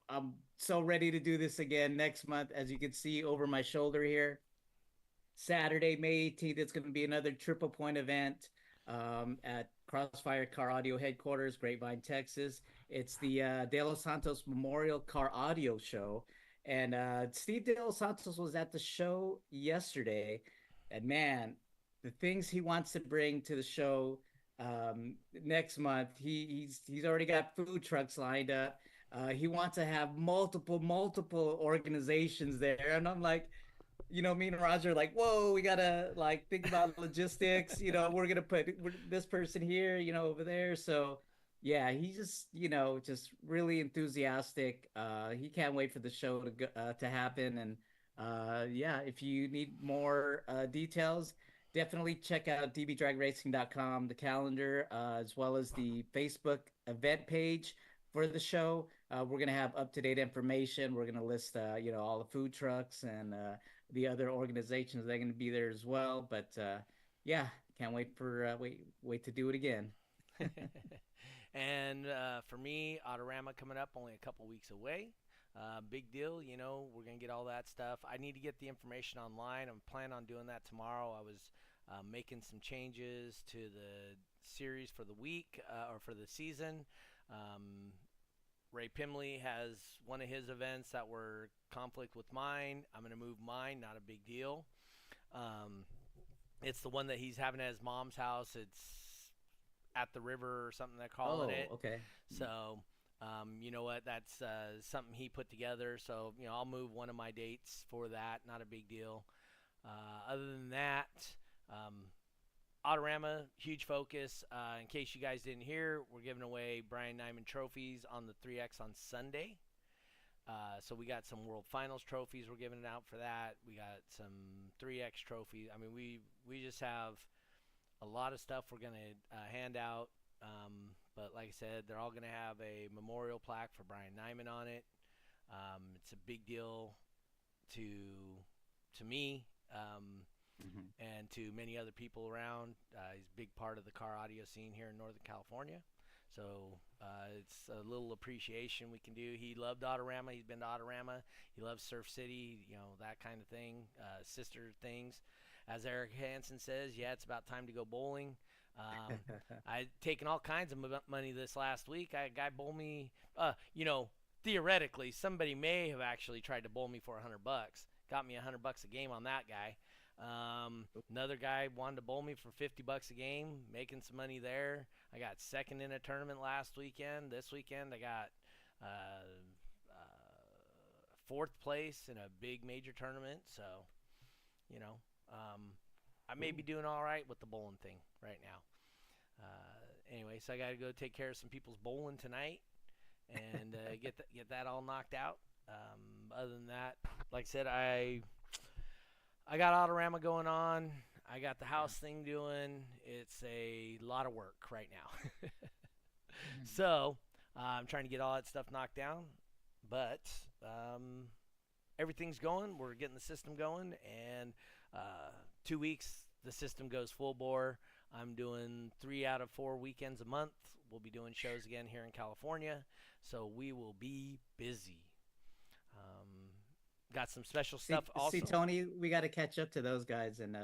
I'm so ready to do this again next month. As you can see over my shoulder here, Saturday, May 18th, it's going to be another Triple Point event at Crossfire Car Audio headquarters, Grapevine, Texas. It's the De Los Santos Memorial Car Audio Show. And Steve De Los Santos was at the show yesterday. And man, the things he wants to bring to the show next month, he's already got food trucks lined up. He wants to have multiple organizations there. And I'm like, you know, me and Roger are like, whoa, we gotta like think about logistics. You know, we're gonna put this person here, you know, over there. So yeah, he's just, you know, just really enthusiastic. He can't wait for the show to happen. And yeah, if you need more details, definitely check out dbdragracing.com, the calendar, as well as the Facebook event page for the show. We're gonna have up-to-date information. We're gonna list, you know, all the food trucks and the other organizations that are going to be there as well. But yeah, can't wait for wait to do it again. And for me, Autorama coming up only a couple weeks away. Big deal, you know, we're going to get all that stuff. I need to get the information online. I'm planning on doing that tomorrow. I was making some changes to the series for the week or for the season. Ray Pimley has one of his events that were conflict with mine. I'm going to move mine, not a big deal. It's the one that he's having at his mom's house. It's at the river or something they're calling it. Okay. So You know what? That's something he put together. So, I'll move one of my dates for that. Not a big deal. Other than that, Autorama, huge focus. In case you guys didn't hear, we're giving away Brian Nyman trophies on the 3X on Sunday. So we got some World Finals trophies we're giving out for that. We got some 3X trophies. I mean, we just have a lot of stuff we're going to hand out. But like I said, they're all going to have a memorial plaque for Brian Nyman on it. It's a big deal to me and to many other people around. He's a big part of the car audio scene here in Northern California. So it's a little appreciation we can do. He loved Autorama. He's been to Autorama. He loves Surf City, that kind of thing, sister things. As Eric Hansen says, yeah, it's about time to go bowling. I've taken all kinds of money this last week. A guy bowled me, theoretically, somebody may have actually tried to bowl me for $100. Got me $100 a game on that guy. Another guy wanted to bowl me for $50 a game, making some money there. I got second in a tournament last weekend. This weekend I got fourth place in a big major tournament. So, I may be doing all right with the bowling thing right now. Anyway, so I got to go take care of some people's bowling tonight and get that all knocked out. Other than that, like I said, I got Autorama going on. I got the house thing doing. It's a lot of work right now. So I'm trying to get all that stuff knocked down. But everything's going. We're getting the system going. And 2 weeks, the system goes full bore. I'm doing 3 out of 4 weekends a month. We'll be doing shows again here in California. So we will be busy. Got some special stuff also. See, Tony, we got to catch up to those guys in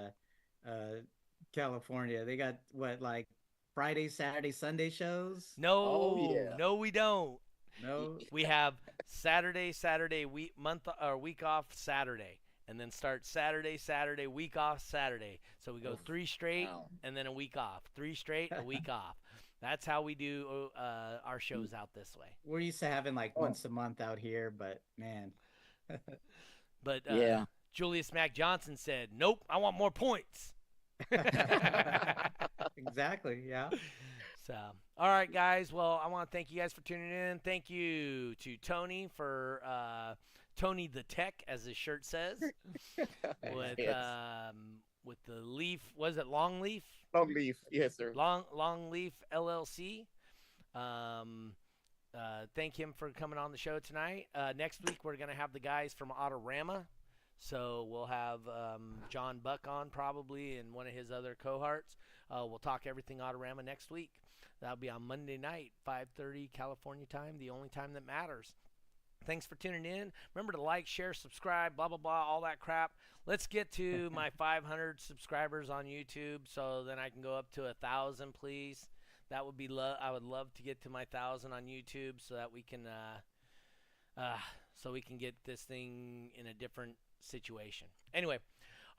California. They got like Friday, Saturday, Sunday shows? No, no, we don't. No, we have Saturday, week off Saturday, and then start Saturday, week off Saturday. So we go 3 straight and then a week off. 3 straight, a week off. That's how we do our shows out this way. We're used to having like once a month out here, but man. But Julius Mack Johnson said, "Nope, I want more points." Exactly, yeah. So, all right, guys. Well, I want to thank you guys for tuning in. Thank you to Tony for Tony the Tech, as his shirt says, with the leaf. Was it long leaf? Long leaf, yes, sir. Long leaf LLC. Thank him for coming on the show tonight. Next week, we're going to have the guys from Autorama. So we'll have John Buck on probably and one of his other cohorts. We'll talk everything Autorama next week. That'll be on Monday night, 5:30 California time, the only time that matters. Thanks for tuning in. Remember to like, share, subscribe, blah, blah, blah, all that crap. Let's get to my 500 subscribers on YouTube so then I can go up to 1,000, please. That would be I would love to get to my 1,000 on YouTube so that we can get this thing in a different situation. Anyway,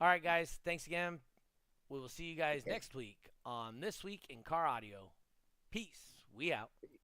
all right, guys. Thanks again. We will see you guys next week on This Week in Car Audio. Peace. We out.